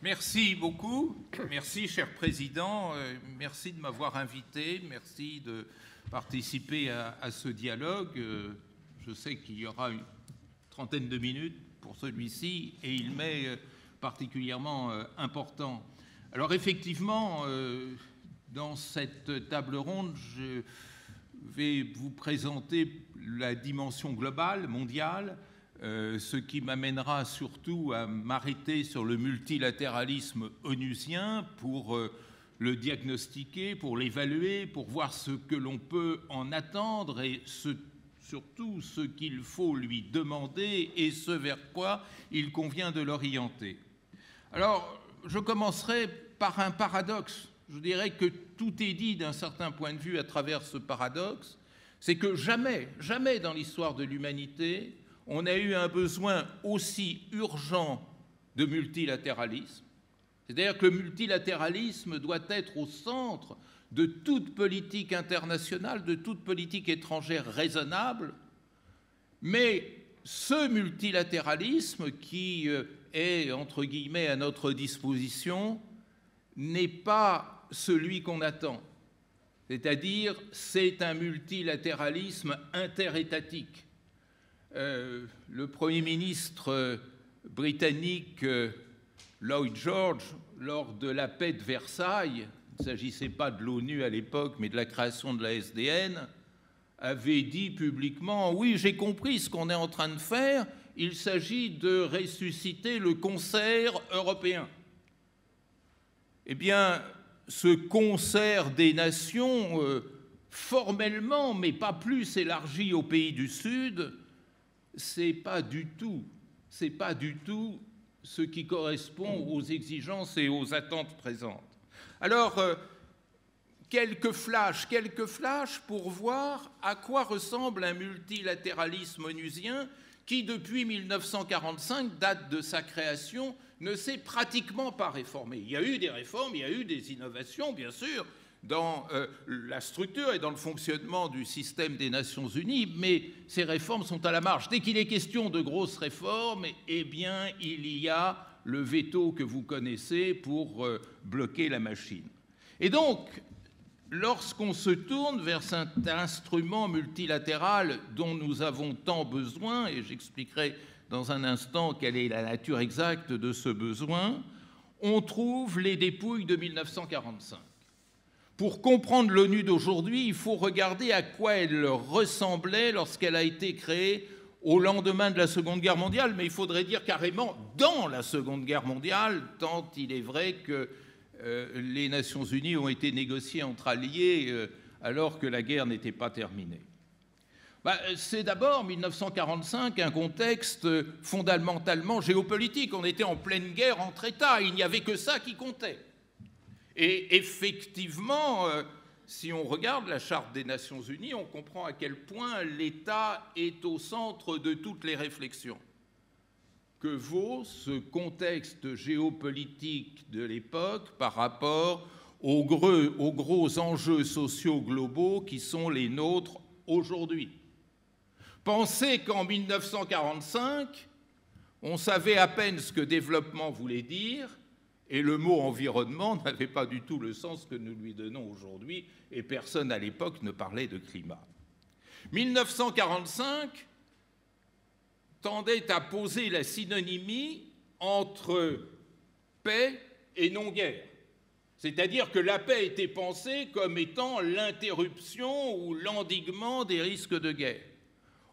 Merci beaucoup. Merci, cher Président. Merci de m'avoir invité. Merci de participer à ce dialogue. Je sais qu'il y aura une trentaine de minutes pour celui-ci et il m'est particulièrement important. Alors effectivement, dans cette table ronde, je vais vous présenter la dimension globale, mondiale, ce qui m'amènera surtout à m'arrêter sur le multilatéralisme onusien pour le diagnostiquer, pour l'évaluer, pour voir ce que l'on peut en attendre et surtout ce qu'il faut lui demander et ce vers quoi il convient de l'orienter. Alors, je commencerai par un paradoxe. Je dirais que tout est dit d'un certain point de vue à travers ce paradoxe. C'est que jamais, jamais dans l'histoire de l'humanité, on a eu un besoin aussi urgent de multilatéralisme. C'est-à-dire que le multilatéralisme doit être au centre de toute politique internationale, de toute politique étrangère raisonnable. Mais ce multilatéralisme qui est, entre guillemets, à notre disposition, n'est pas celui qu'on attend. C'est-à-dire, c'est un multilatéralisme interétatique. Le Premier ministre britannique Lloyd George, lors de la paix de Versailles, il ne s'agissait pas de l'ONU à l'époque, mais de la création de la SDN, avait dit publiquement « Oui, j'ai compris ce qu'on est en train de faire, il s'agit de ressusciter le concert européen. » Eh bien, ce concert des nations, formellement, mais pas plus élargi aux pays du Sud, c'est pas du tout ce qui correspond aux exigences et aux attentes présentes. Alors, quelques flashs pour voir à quoi ressemble un multilatéralisme onusien qui, depuis 1945, date de sa création, ne s'est pratiquement pas réformé. Il y a eu des réformes, il y a eu des innovations, bien sûr, dans la structure et dans le fonctionnement du système des Nations Unies, mais ces réformes sont à la marge. Dès qu'il est question de grosses réformes, eh bien, il y a le veto que vous connaissez pour bloquer la machine. Et donc, lorsqu'on se tourne vers cet instrument multilatéral dont nous avons tant besoin, et j'expliquerai dans un instant quelle est la nature exacte de ce besoin, on trouve les dépouilles de 1945. Pour comprendre l'ONU d'aujourd'hui, il faut regarder à quoi elle ressemblait lorsqu'elle a été créée au lendemain de la Seconde Guerre mondiale, mais il faudrait dire carrément dans la Seconde Guerre mondiale, tant il est vrai que les Nations Unies ont été négociées entre alliés alors que la guerre n'était pas terminée. C'est d'abord, 1945, un contexte fondamentalement géopolitique. On était en pleine guerre entre États, il n'y avait que ça qui comptait. Et effectivement, si on regarde la Charte des Nations Unies, on comprend à quel point l'État est au centre de toutes les réflexions. Que vaut ce contexte géopolitique de l'époque par rapport aux gros enjeux sociaux globaux qui sont les nôtres aujourd'hui? Pensez qu'en 1945, on savait à peine ce que développement voulait dire, et le mot environnement n'avait pas du tout le sens que nous lui donnons aujourd'hui, et personne à l'époque ne parlait de climat. 1945 tendait à poser la synonymie entre paix et non-guerre. C'est-à-dire que la paix était pensée comme étant l'interruption ou l'endiguement des risques de guerre.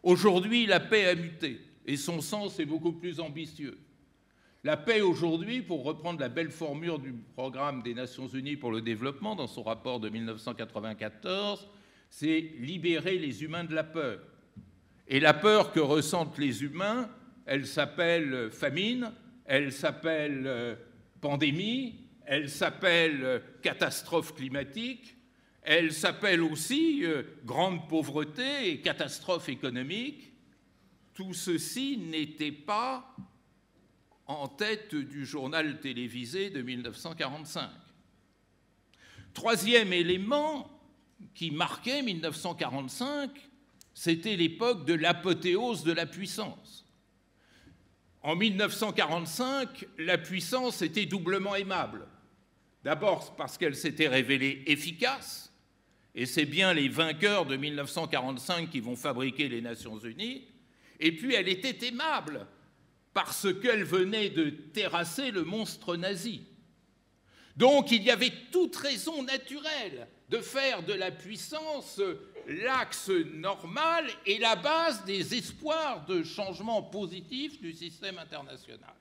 Aujourd'hui, la paix a muté, et son sens est beaucoup plus ambitieux. La paix aujourd'hui, pour reprendre la belle formule du programme des Nations Unies pour le développement dans son rapport de 1994, c'est libérer les humains de la peur. Et la peur que ressentent les humains, elle s'appelle famine, elle s'appelle pandémie, elle s'appelle catastrophe climatique, elle s'appelle aussi grande pauvreté et catastrophe économique. Tout ceci n'était pas en tête du journal télévisé de 1945. Troisième élément qui marquait 1945, C'était l'époque de l'apothéose de la puissance. En 1945, la puissance était doublement aimable. D'abord parce qu'elle s'était révélée efficace, et c'est bien les vainqueurs de 1945 qui vont fabriquer les Nations Unies, et puis elle était aimable parce qu'elle venait de terrasser le monstre nazi. Donc il y avait toute raison naturelle de faire de la puissance l'axe normal et la base des espoirs de changement positif du système international.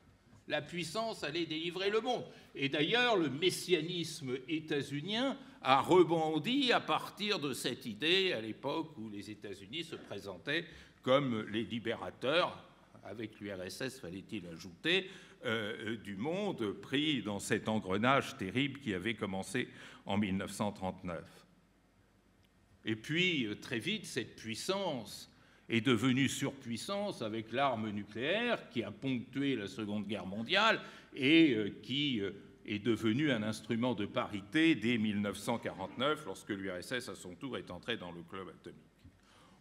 La puissance allait délivrer le monde. Et d'ailleurs, le messianisme états-unien a rebondi à partir de cette idée à l'époque où les États-Unis se présentaient comme les libérateurs, avec l'URSS, fallait-il ajouter, du monde pris dans cet engrenage terrible qui avait commencé en 1939. Et puis, très vite, cette puissance est devenue surpuissance avec l'arme nucléaire qui a ponctué la Seconde Guerre mondiale et qui est devenue un instrument de parité dès 1949, lorsque l'URSS, à son tour, est entrée dans le club atomique.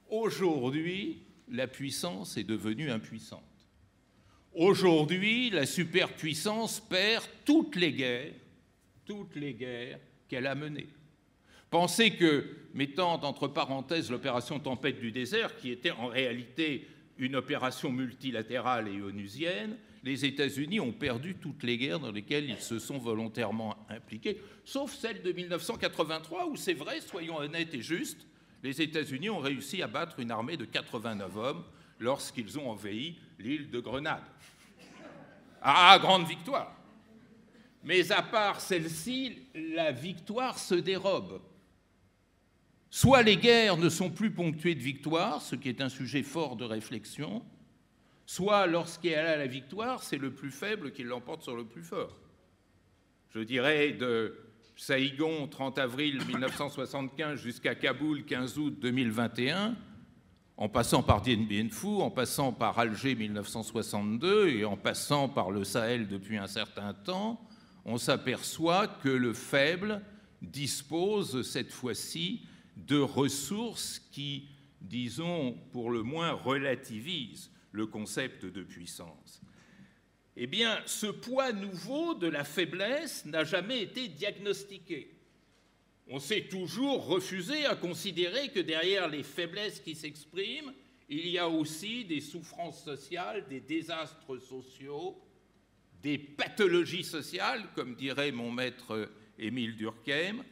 Aujourd'hui, la puissance est devenue impuissante. Aujourd'hui, la superpuissance perd toutes les guerres qu'elle a menées. Pensez que, mettant entre parenthèses l'opération Tempête du désert, qui était en réalité une opération multilatérale et onusienne, les États-Unis ont perdu toutes les guerres dans lesquelles ils se sont volontairement impliqués, sauf celle de 1983, où c'est vrai, soyons honnêtes et justes, les États-Unis ont réussi à battre une armée de 89 hommes lorsqu'ils ont envahi l'île de Grenade. Ah, grande victoire! Mais à part celle-ci, la victoire se dérobe. Soit les guerres ne sont plus ponctuées de victoires, ce qui est un sujet fort de réflexion, soit lorsqu'il y a la victoire, c'est le plus faible qui l'emporte sur le plus fort. Je dirais de Saïgon, 30 avril 1975, jusqu'à Kaboul, 15 août 2021, en passant par Dien Bien Phu, en passant par Alger 1962 et en passant par le Sahel depuis un certain temps, on s'aperçoit que le faible dispose cette fois-ci de ressources qui, disons, pour le moins relativisent le concept de puissance. Eh bien, ce poids nouveau de la faiblesse n'a jamais été diagnostiqué. On s'est toujours refusé à considérer que derrière les faiblesses qui s'expriment, il y a aussi des souffrances sociales, des désastres sociaux, des pathologies sociales, comme dirait mon maître Émile Durkheim.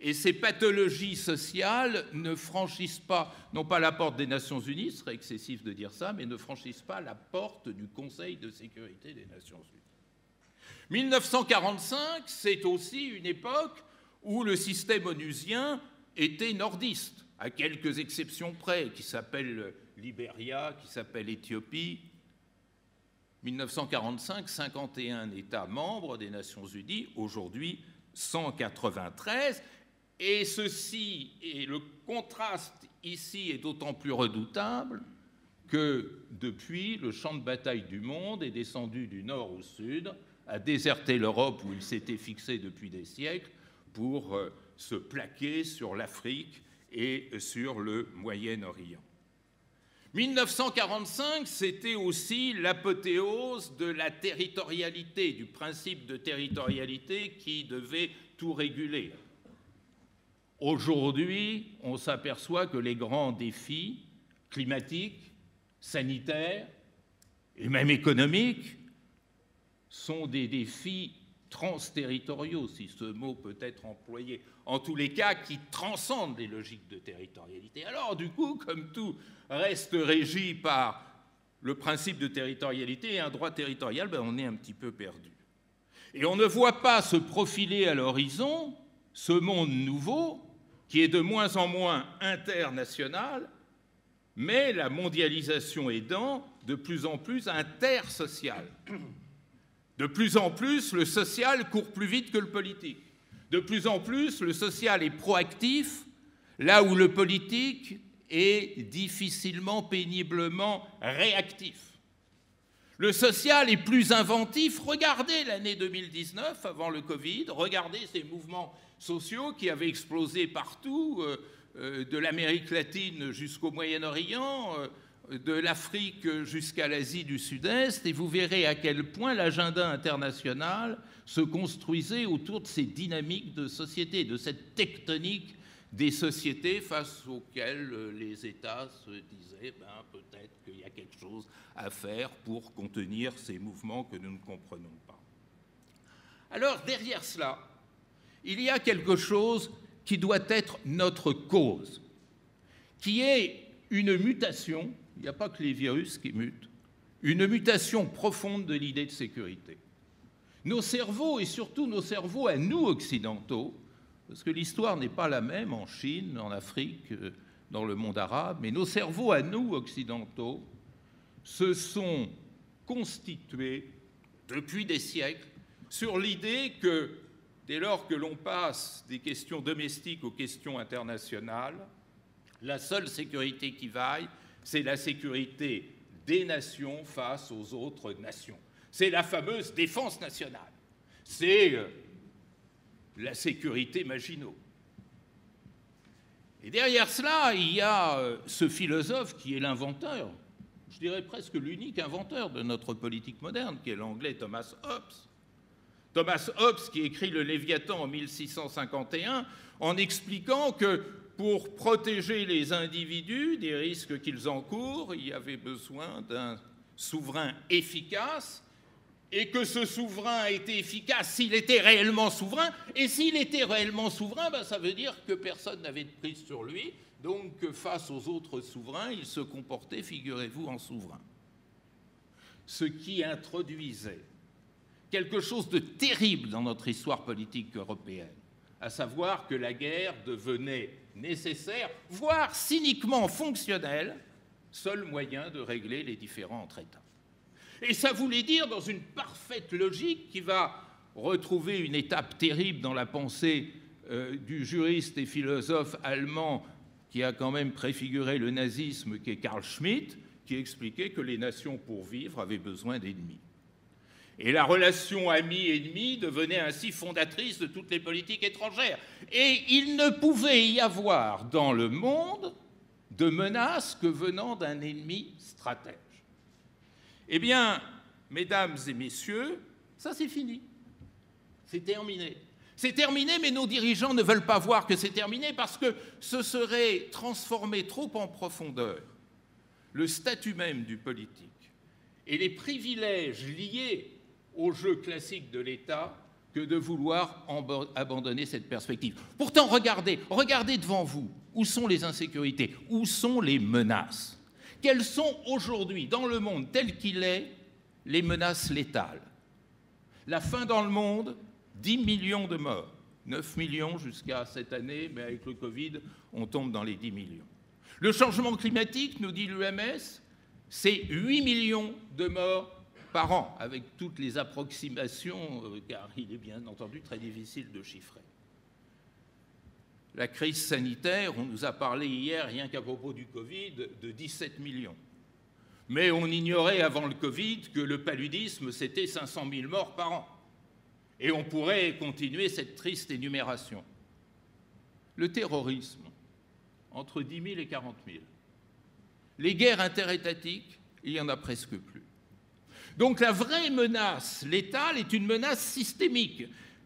Et ces pathologies sociales ne franchissent pas, non pas la porte des Nations Unies, ce serait excessif de dire ça, mais ne franchissent pas la porte du Conseil de sécurité des Nations Unies. 1945, c'est aussi une époque où le système onusien était nordiste, à quelques exceptions près, qui s'appellent Libéria, qui s'appelle Éthiopie. 1945, 51 États membres des Nations Unies, aujourd'hui 193. Et ceci, et le contraste ici est d'autant plus redoutable que depuis, le champ de bataille du monde est descendu du nord au sud, a déserté l'Europe où il s'était fixé depuis des siècles pour se plaquer sur l'Afrique et sur le Moyen-Orient. 1945, c'était aussi l'apothéose de la territorialité, du principe de territorialité qui devait tout réguler. Aujourd'hui, on s'aperçoit que les grands défis climatiques, sanitaires et même économiques sont des défis transterritoriaux, si ce mot peut être employé, en tous les cas qui transcendent les logiques de territorialité. Alors du coup, comme tout reste régi par le principe de territorialité et un droit territorial, on est un petit peu perdu. Et on ne voit pas se profiler à l'horizon ce monde nouveau qui est de moins en moins international, mais la mondialisation aidant, de plus en plus intersocial. De plus en plus, le social court plus vite que le politique. De plus en plus, le social est proactif, là où le politique est difficilement, péniblement réactif. Le social est plus inventif. Regardez l'année 2019, avant le Covid, regardez ces mouvements sociaux qui avaient explosé partout, de l'Amérique latine jusqu'au Moyen-Orient, de l'Afrique jusqu'à l'Asie du Sud-Est, et vous verrez à quel point l'agenda international se construisait autour de ces dynamiques de société, de cette tectonique des sociétés face auxquelles les États se disaient peut-être qu'il y a quelque chose à faire pour contenir ces mouvements que nous ne comprenons pas. Alors, derrière cela, il y a quelque chose qui doit être notre cause, qui est une mutation, il n'y a pas que les virus qui mutent, une mutation profonde de l'idée de sécurité. Nos cerveaux, et surtout nos cerveaux à nous occidentaux, parce que l'histoire n'est pas la même en Chine, en Afrique, dans le monde arabe, mais nos cerveaux à nous occidentaux se sont constitués depuis des siècles sur l'idée que dès lors que l'on passe des questions domestiques aux questions internationales, la seule sécurité qui vaille, c'est la sécurité des nations face aux autres nations. C'est la fameuse défense nationale. C'est la sécurité Maginot. Et derrière cela, il y a ce philosophe qui est l'inventeur, je dirais presque l'unique inventeur de notre politique moderne, qui est l'anglais Thomas Hobbes. Thomas Hobbes qui écrit le Léviathan en 1651 en expliquant que pour protéger les individus des risques qu'ils encourent, il y avait besoin d'un souverain efficace et que ce souverain était efficace s'il était réellement souverain. Et s'il était réellement souverain, ça veut dire que personne n'avait de prise sur lui. Donc, face aux autres souverains, il se comportait, figurez-vous, en souverain. Ce qui introduisait quelque chose de terrible dans notre histoire politique européenne, à savoir que la guerre devenait nécessaire, voire cyniquement fonctionnelle, seul moyen de régler les différends entre États. Et ça voulait dire, dans une parfaite logique qui va retrouver une étape terrible dans la pensée du juriste et philosophe allemand qui a quand même préfiguré le nazisme, qui est Carl Schmitt, qui expliquait que les nations, pour vivre, avaient besoin d'ennemis. Et la relation ami-ennemi devenait ainsi fondatrice de toutes les politiques étrangères. Et il ne pouvait y avoir dans le monde de menace que venant d'un ennemi stratège. Eh bien, mesdames et messieurs, ça c'est fini. C'est terminé. C'est terminé, mais nos dirigeants ne veulent pas voir que c'est terminé parce que ce serait transformer trop en profondeur le statut même du politique et les privilèges liés au jeu classique de l'État que de vouloir abandonner cette perspective. Pourtant, regardez devant vous, où sont les insécurités, où sont les menaces? Quelles sont aujourd'hui, dans le monde tel qu'il est, les menaces létales? La faim dans le monde, 10 millions de morts, 9 millions jusqu'à cette année, mais avec le Covid, on tombe dans les 10 millions. Le changement climatique, nous dit l'OMS, c'est 8 millions de morts par an, avec toutes les approximations, car il est bien entendu très difficile de chiffrer. La crise sanitaire, on nous a parlé hier, rien qu'à propos du Covid, de 17 millions. Mais on ignorait avant le Covid que le paludisme, c'était 500 000 morts par an. Et on pourrait continuer cette triste énumération. Le terrorisme, entre 10 000 et 40 000. Les guerres interétatiques, il n'y en a presque plus. Donc la vraie menace létale est une menace systémique.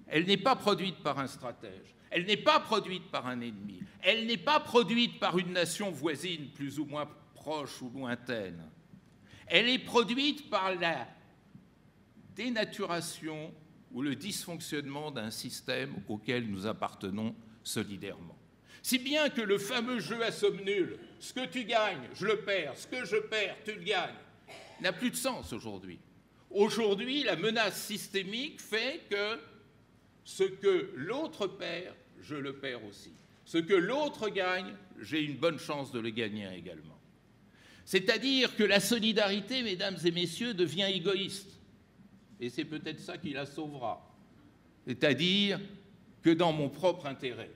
Elle n'est pas produite par un stratège, elle n'est pas produite par un ennemi, elle n'est pas produite par une nation voisine plus ou moins proche ou lointaine. Elle est produite par la dénaturation ou le dysfonctionnement d'un système auquel nous appartenons solidairement. Si bien que le fameux jeu à somme nulle, ce que tu gagnes, je le perds, ce que je perds, tu le gagnes, n'a plus de sens aujourd'hui. Aujourd'hui, la menace systémique fait que ce que l'autre perd, je le perds aussi. Ce que l'autre gagne, j'ai une bonne chance de le gagner également. C'est-à-dire que la solidarité, mesdames et messieurs, devient égoïste. Et c'est peut-être ça qui la sauvera. C'est-à-dire que dans mon propre intérêt,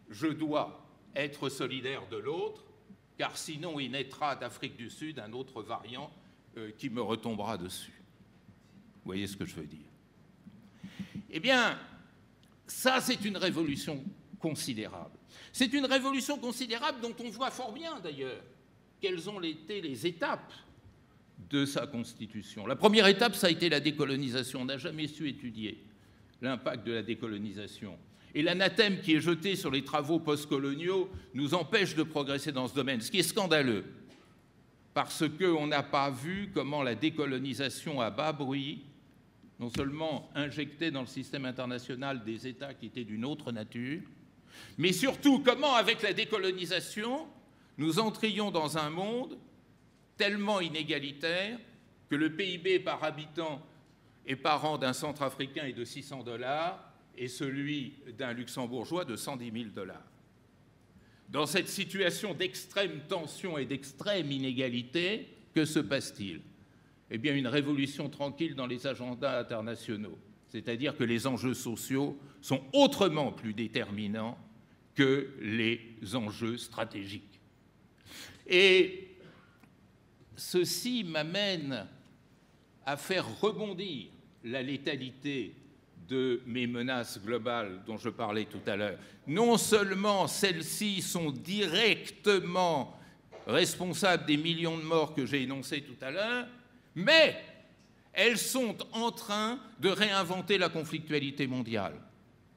je dois être solidaire de l'autre, car sinon il naîtra d'Afrique du Sud un autre variant qui me retombera dessus. Vous voyez ce que je veux dire? Eh bien, ça c'est une révolution considérable. C'est une révolution considérable dont on voit fort bien, d'ailleurs, quelles ont été les étapes de sa constitution. La première étape, ça a été la décolonisation. On n'a jamais su étudier l'impact de la décolonisation. Et l'anathème qui est jeté sur les travaux postcoloniaux nous empêche de progresser dans ce domaine, ce qui est scandaleux, parce qu'on n'a pas vu comment la décolonisation à bas bruit, non seulement injectait dans le système international des États qui étaient d'une autre nature, mais surtout comment, avec la décolonisation, nous entrions dans un monde tellement inégalitaire que le PIB par habitant et par an d'un Centrafricain est de $600 et celui d'un Luxembourgeois de $110 000. Dans cette situation d'extrême tension et d'extrême inégalité, que se passe-t-il? Eh bien, une révolution tranquille dans les agendas internationaux, c'est-à-dire que les enjeux sociaux sont autrement plus déterminants que les enjeux stratégiques. Et ceci m'amène à faire rebondir la létalité de mes menaces globales dont je parlais tout à l'heure. Non seulement celles-ci sont directement responsables des millions de morts que j'ai énoncés tout à l'heure, mais elles sont en train de réinventer la conflictualité mondiale.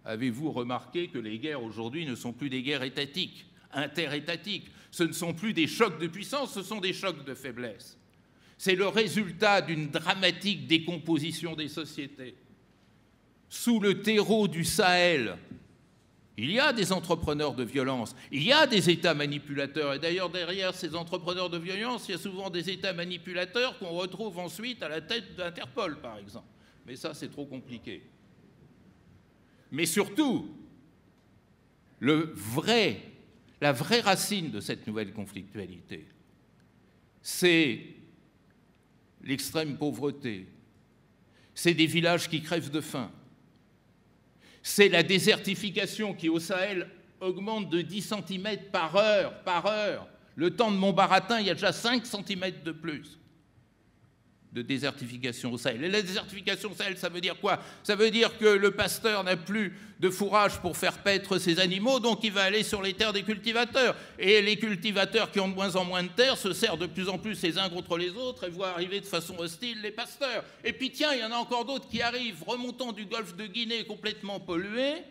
Avez-vous remarqué que les guerres aujourd'hui ne sont plus des guerres étatiques, interétatiques? Ce ne sont plus des chocs de puissance, ce sont des chocs de faiblesse. C'est le résultat d'une dramatique décomposition des sociétés. Sous le terreau du Sahel, il y a des entrepreneurs de violence, il y a des États manipulateurs. Et d'ailleurs, derrière ces entrepreneurs de violence, il y a souvent des États manipulateurs qu'on retrouve ensuite à la tête d'Interpol, par exemple. Mais ça, c'est trop compliqué. Mais surtout, la vraie racine de cette nouvelle conflictualité, c'est l'extrême pauvreté, c'est des villages qui crèvent de faim, c'est la désertification qui, au Sahel, augmente de 10 cm par heure. Le temps de Montbaratin, il y a déjà 5 cm de plus de désertification au Sahel. Et la désertification au Sahel, ça veut dire quoi? Ça veut dire que le pasteur n'a plus de fourrage pour faire paître ses animaux, donc il va aller sur les terres des cultivateurs. Et les cultivateurs qui ont de moins en moins de terres se serrent de plus en plus les uns contre les autres et voient arriver de façon hostile les pasteurs. Et puis tiens, il y en a encore d'autres qui arrivent, remontant du golfe de Guinée complètement pollué,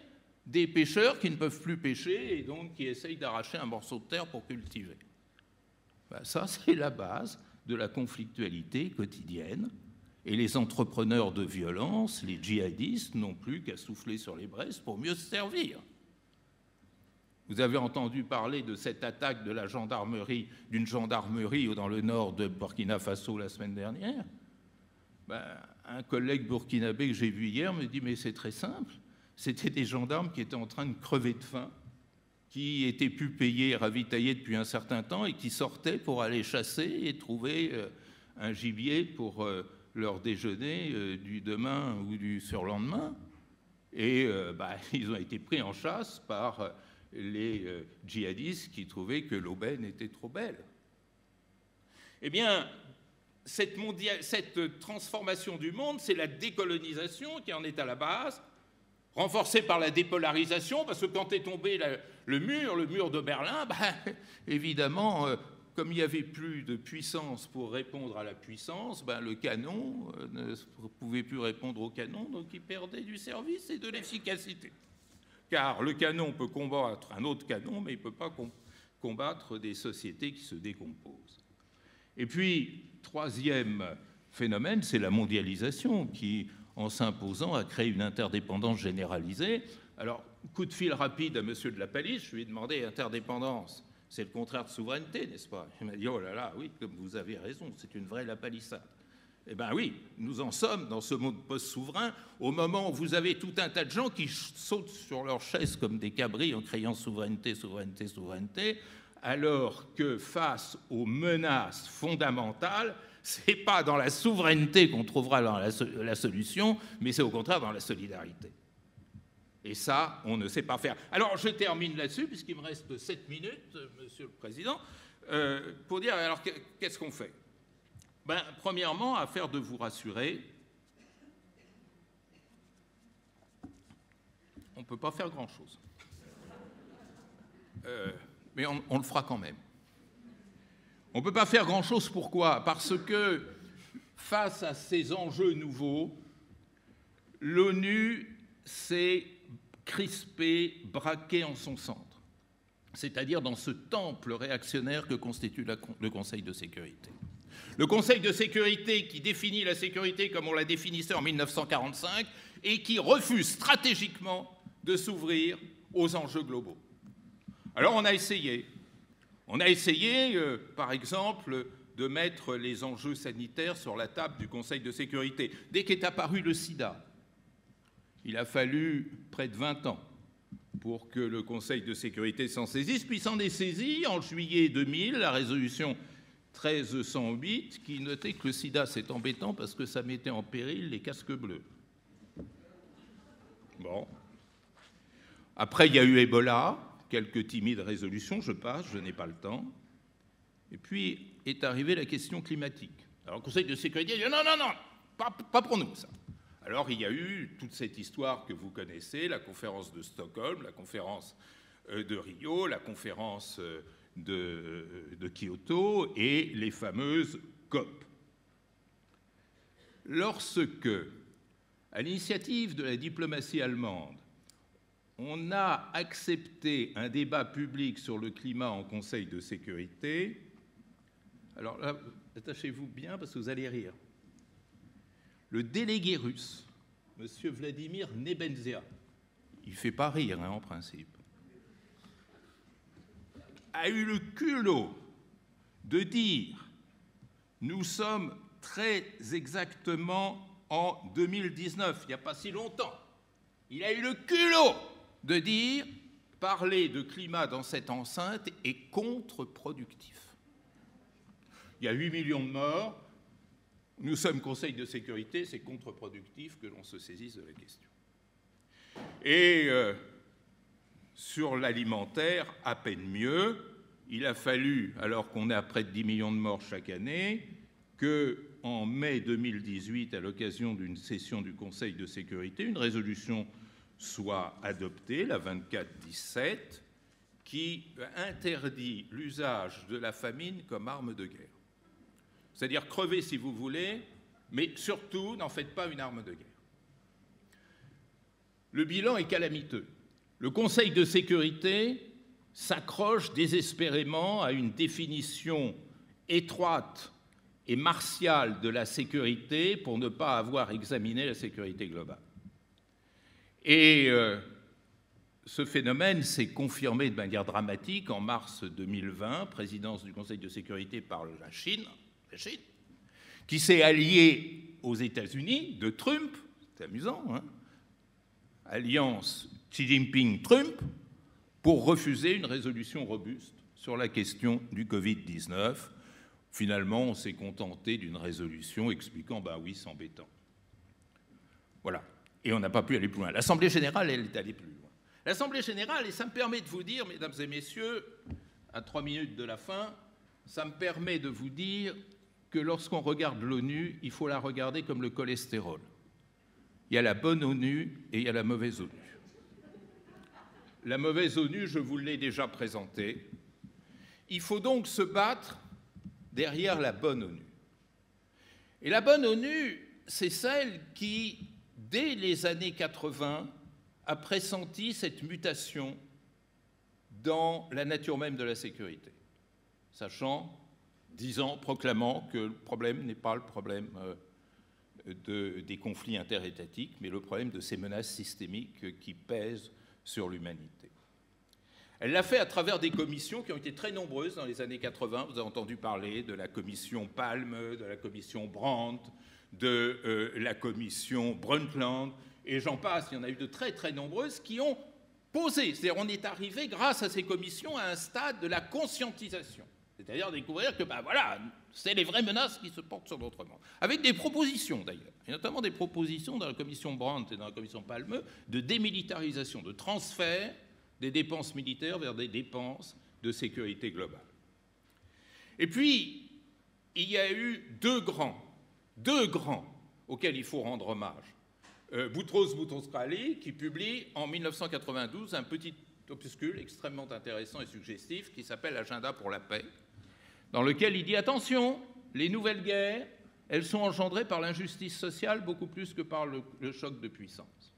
des pêcheurs qui ne peuvent plus pêcher et donc qui essayent d'arracher un morceau de terre pour cultiver. Ben, ça, c'est la base de la conflictualité quotidienne, et les entrepreneurs de violence, les djihadistes, n'ont plus qu'à souffler sur les braises pour mieux se servir. Vous avez entendu parler de cette attaque de la gendarmerie, d'une gendarmerie dans le nord de Burkina Faso la semaine dernière. Ben, un collègue burkinabé que j'ai vu hier me dit « mais c'est très simple, c'était des gendarmes qui étaient en train de crever de faim, qui étaient plus payés, ravitaillés depuis un certain temps et qui sortaient pour aller chasser et trouver un gibier pour leur déjeuner du demain ou du surlendemain. Et ils ont été pris en chasse par les djihadistes qui trouvaient que l'aubaine était trop belle. Eh bien, cette transformation du monde, c'est la décolonisation qui en est à la base, renforcée par la dépolarisation, parce que quand est tombé le mur de Berlin, évidemment, comme il n'y avait plus de puissance pour répondre à la puissance, le canon ne pouvait plus répondre au canon, donc il perdait du service et de l'efficacité. Car le canon peut combattre un autre canon, mais il ne peut pas combattre des sociétés qui se décomposent. Et puis, troisième phénomène, c'est la mondialisation qui, en s'imposant, a créé une interdépendance généralisée. Alors, coup de fil rapide à M. de la Palisse, je lui ai demandé interdépendance. C'est le contraire de souveraineté, n'est-ce pas? Il m'a dit, oh là là, oui, comme vous avez raison, c'est une vraie lapalissade. Eh bien oui, nous en sommes dans ce monde post-souverain, au moment où vous avez tout un tas de gens qui sautent sur leurs chaises comme des cabris en criant souveraineté, souveraineté, souveraineté, alors que face aux menaces fondamentales, ce n'est pas dans la souveraineté qu'on trouvera la solution, mais c'est au contraire dans la solidarité. Et ça, on ne sait pas faire. Alors, je termine là-dessus, puisqu'il me reste 7 minutes, Monsieur le Président, pour dire, alors, qu'est-ce qu'on fait? Premièrement, afin de vous rassurer, on ne peut pas faire grand-chose. mais on le fera quand même. On ne peut pas faire grand-chose, pourquoi? Parce que, face à ces enjeux nouveaux, l'ONU s'est crispée, braquée en son centre, c'est-à-dire dans ce temple réactionnaire que constitue le Conseil de sécurité. Le Conseil de sécurité qui définit la sécurité comme on la définissait en 1945 et qui refuse stratégiquement de s'ouvrir aux enjeux globaux. Alors on a essayé. On a essayé, par exemple, de mettre les enjeux sanitaires sur la table du Conseil de sécurité. Dès qu'est apparu le sida, il a fallu près de 20 ans pour que le Conseil de sécurité s'en saisisse, puis s'en est saisi en juillet 2000, la résolution 1308, qui notait que le sida, c'est embêtant parce que ça mettait en péril les casques bleus. Bon. Après, il y a eu Ebola, quelques timides résolutions, je passe, je n'ai pas le temps. Et puis est arrivée la question climatique. Alors le Conseil de sécurité dit non, non, non, pas pour nous ça. Alors il y a eu toute cette histoire que vous connaissez, la conférence de Stockholm, la conférence de Rio, la conférence de Kyoto et les fameuses COP. Lorsque, à l'initiative de la diplomatie allemande, on a accepté un débat public sur le climat en Conseil de sécurité, alors là, attachez-vous bien parce que vous allez rire. Le délégué russe, M. Vladimir Nebenzia, il ne fait pas rire en principe, a eu le culot de dire « Nous sommes très exactement en 2019, il n'y a pas si longtemps. » Il a eu le culot de dire « Parler de climat dans cette enceinte est contre-productif. » Il y a 8 millions de morts. Nous sommes Conseil de sécurité, c'est contre-productif que l'on se saisisse de la question. Et sur l'alimentaire, à peine mieux. Il a fallu, alors qu'on a près de 10 millions de morts chaque année, qu'en mai 2018, à l'occasion d'une session du Conseil de sécurité, une résolution soit adoptée, la 2417, qui interdit l'usage de la famine comme arme de guerre. C'est-à-dire crevez si vous voulez, mais surtout n'en faites pas une arme de guerre. Le bilan est calamiteux. Le Conseil de sécurité s'accroche désespérément à une définition étroite et martiale de la sécurité pour ne pas avoir examiné la sécurité globale. Et ce phénomène s'est confirmé de manière dramatique en mars 2020, présidence du Conseil de sécurité par la Chine, qui s'est alliée aux États-Unis de Trump, c'est amusant, hein, alliance Xi Jinping-Trump, pour refuser une résolution robuste sur la question du Covid-19. Finalement, on s'est contenté d'une résolution expliquant, ben oui, c'est embêtant. Voilà. Et on n'a pas pu aller plus loin. L'Assemblée générale, elle est allée plus loin. L'Assemblée générale, et ça me permet de vous dire, mesdames et messieurs, à 3 minutes de la fin, ça me permet de vous dire que lorsqu'on regarde l'ONU, il faut la regarder comme le cholestérol. Il y a la bonne ONU et il y a la mauvaise ONU. La mauvaise ONU, je vous l'ai déjà présentée. Il faut donc se battre derrière la bonne ONU. Et la bonne ONU, c'est celle qui, dès les années 80, a pressenti cette mutation dans la nature même de la sécurité, sachant, disant, proclamant que le problème n'est pas le problème des conflits interétatiques, mais le problème de ces menaces systémiques qui pèsent sur l'humanité. Elle l'a fait à travers des commissions qui ont été très nombreuses dans les années 80. Vous avez entendu parler de la commission Palme, de la commission Brandt, de la commission Brundtland, et j'en passe. Il y en a eu de très très nombreuses qui ont posé. C'est-à-dire on est arrivé grâce à ces commissions à un stade de la conscientisation. C'est-à-dire découvrir que, ben voilà, c'est les vraies menaces qui se portent sur notre monde. Avec des propositions, d'ailleurs, et notamment des propositions dans la commission Brandt et dans la commission Palme, de démilitarisation, de transfert des dépenses militaires vers des dépenses de sécurité globale. Et puis, il y a eu deux grands, auxquels il faut rendre hommage. Boutros Boutros-Ghali, qui publie en 1992 un petit opuscule extrêmement intéressant et suggestif qui s'appelle Agenda pour la paix, dans lequel il dit attention, les nouvelles guerres, elles sont engendrées par l'injustice sociale beaucoup plus que par le choc de puissance.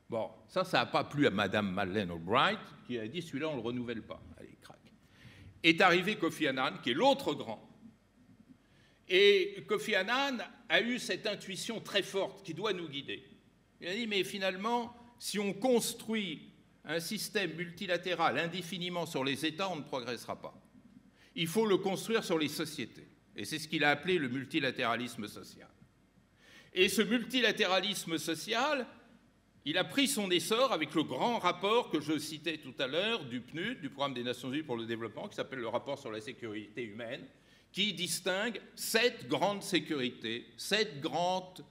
Bon, ça n'a pas plu à Madame Madeleine Albright, qui a dit celui-là, on ne le renouvelle pas. Allez, crac. Est arrivé Kofi Annan, qui est l'autre grand. Et Kofi Annan a eu cette intuition très forte qui doit nous guider. Il a dit, mais finalement, si on construit un système multilatéral indéfiniment sur les États, on ne progressera pas. Il faut le construire sur les sociétés. Et c'est ce qu'il a appelé le multilatéralisme social. Et ce multilatéralisme social, il a pris son essor avec le grand rapport que je citais tout à l'heure du PNUD, du Programme des Nations Unies pour le développement, qui s'appelle le rapport sur la sécurité humaine, qui distingue 7 grandes sécurités, 7 grandes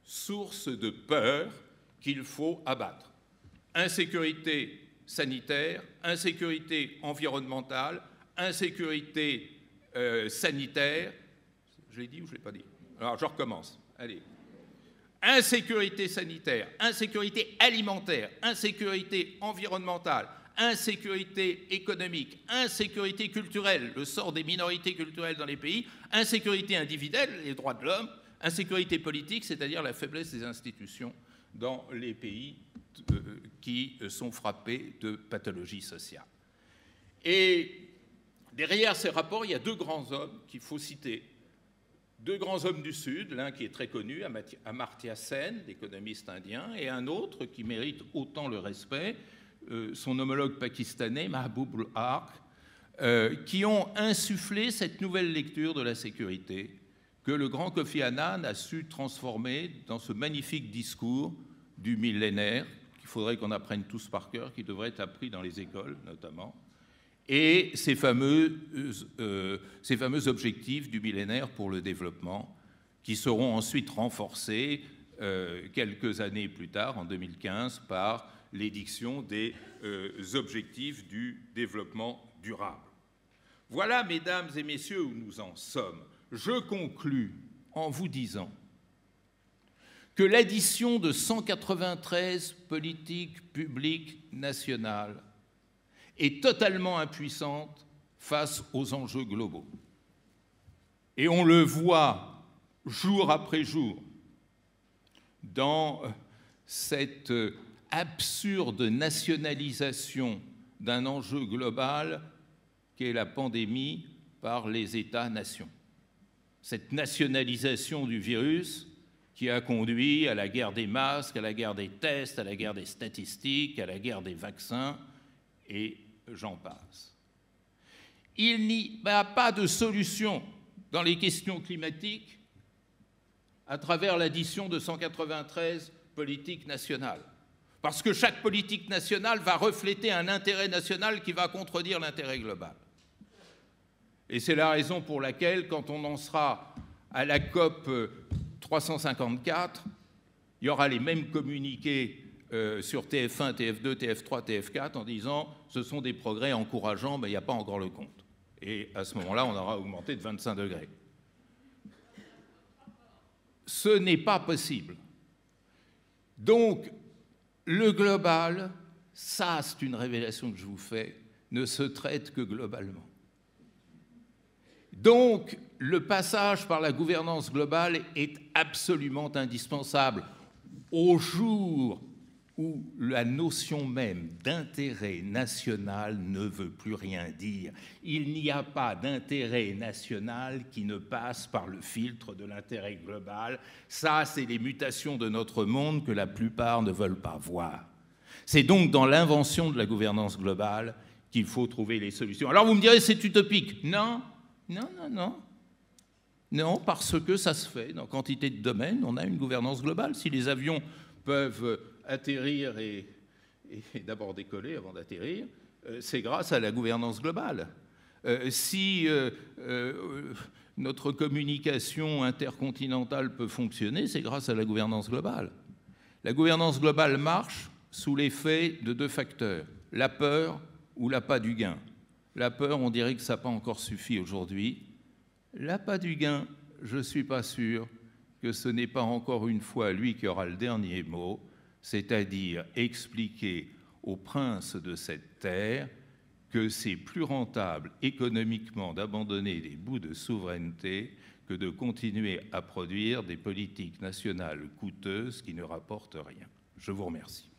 sources de peur qu'il faut abattre. Insécurité sanitaire, insécurité environnementale, insécurité sanitaire. Je l'ai dit ou je ne l'ai pas dit? Alors, je recommence. Allez. Insécurité sanitaire, insécurité alimentaire, insécurité environnementale, insécurité économique, insécurité culturelle, le sort des minorités culturelles dans les pays, insécurité individuelle, les droits de l'homme, insécurité politique, c'est-à-dire la faiblesse des institutions dans les pays qui sont frappés de pathologies sociales. Et derrière ces rapports, il y a 2 grands hommes qu'il faut citer. 2 grands hommes du Sud, l'un qui est très connu, Amartya Sen, l'économiste indien, et un autre qui mérite autant le respect, son homologue pakistanais, Mahboub Al-Haq, qui ont insufflé cette nouvelle lecture de la sécurité que le grand Kofi Annan a su transformer dans ce magnifique discours du millénaire, qu'il faudrait qu'on apprenne tous par cœur, qui devrait être appris dans les écoles notamment, et ces fameux objectifs du millénaire pour le développement, qui seront ensuite renforcés quelques années plus tard, en 2015, par l'édiction des objectifs du développement durable. Voilà, mesdames et messieurs, où nous en sommes. Je conclus en vous disant que l'addition de 193 politiques publiques nationales est totalement impuissante face aux enjeux globaux. Et on le voit jour après jour dans cette absurde nationalisation d'un enjeu global qu'est la pandémie par les États-nations. Cette nationalisation du virus qui a conduit à la guerre des masques, à la guerre des tests, à la guerre des statistiques, à la guerre des vaccins, et j'en passe. Il n'y a pas de solution dans les questions climatiques à travers l'addition de 193 politiques nationales. Parce que chaque politique nationale va refléter un intérêt national qui va contredire l'intérêt global. Et c'est la raison pour laquelle, quand on en sera à la COP 354, il y aura les mêmes communiqués sur TF1, TF2, TF3, TF4 en disant « ce sont des progrès encourageants, mais il n'y a pas encore le compte ». Et à ce moment-là, on aura augmenté de 25 degrés. Ce n'est pas possible. Donc, le global, ça c'est une révélation que je vous fais, ne se traite que globalement. Donc, le passage par la gouvernance globale est absolument indispensable. Au jour où la notion même d'intérêt national ne veut plus rien dire, il n'y a pas d'intérêt national qui ne passe par le filtre de l'intérêt global. Ça, c'est les mutations de notre monde que la plupart ne veulent pas voir. C'est donc dans l'invention de la gouvernance globale qu'il faut trouver les solutions. Alors vous me direz, c'est utopique. Non. Non, non, non. Non, parce que ça se fait dans quantité de domaines. On a une gouvernance globale. Si les avions peuvent atterrir et d'abord décoller avant d'atterrir, c'est grâce à la gouvernance globale. Si notre communication intercontinentale peut fonctionner, c'est grâce à la gouvernance globale. La gouvernance globale marche sous l'effet de 2 facteurs, la peur ou l'appât du gain. La peur, on dirait que ça n'a pas encore suffi aujourd'hui. L'appât du gain, je ne suis pas sûr que ce n'est pas encore une fois lui qui aura le dernier mot, c'est-à-dire expliquer aux princes de cette terre que c'est plus rentable économiquement d'abandonner des bouts de souveraineté que de continuer à produire des politiques nationales coûteuses qui ne rapportent rien. Je vous remercie.